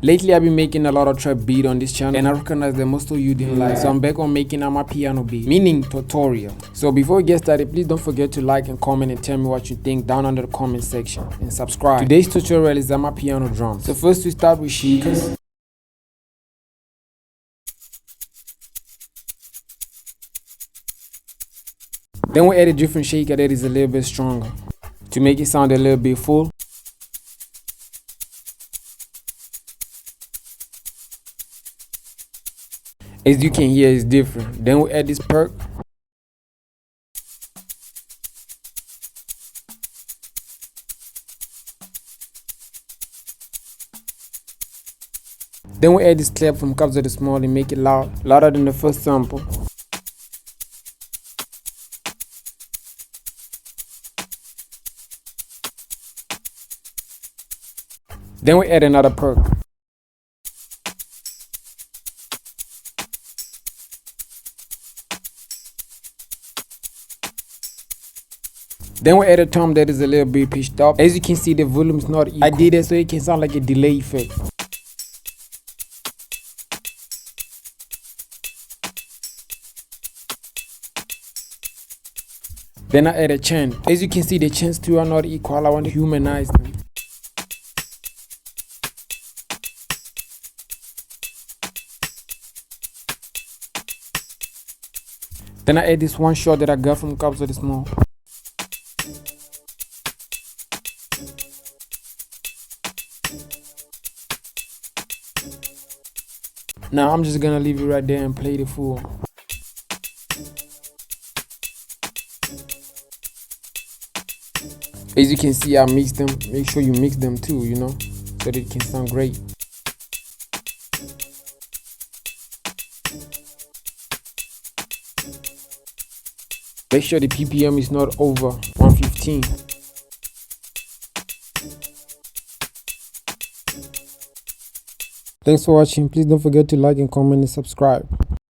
Lately, I've been making a lot of trap beat on this channel, and I recognize that most of you didn't like, so I'm back on making Amapiano beat, meaning tutorial. So before we get started, please don't forget to like and comment and tell me what you think down under the comment section, and subscribe. Today's tutorial is Amapiano drums. So first we start with shakers. Then we add a different shaker that is a little bit stronger to make it sound a little bit full. As you can hear, it's different. Then we add this perk. Then we add this clap from Cups of the Small and make it loud, louder than the first sample. Then we add another perk. Then we add a tom that is a little bit pitched up. As you can see, the volume is not equal. I did it so it can sound like a delay effect. Then I add a chant. As you can see, the chants too are not equal. I want to humanize them. Then I add this one shot that I got from Cups of the Small. Now I'm just gonna leave it right there and play the full. As you can see, I mix them. Make sure you mix them too, so that it can sound great. Make sure the PPM is not over 115. Thanks for watching. Please don't forget to like and comment and subscribe.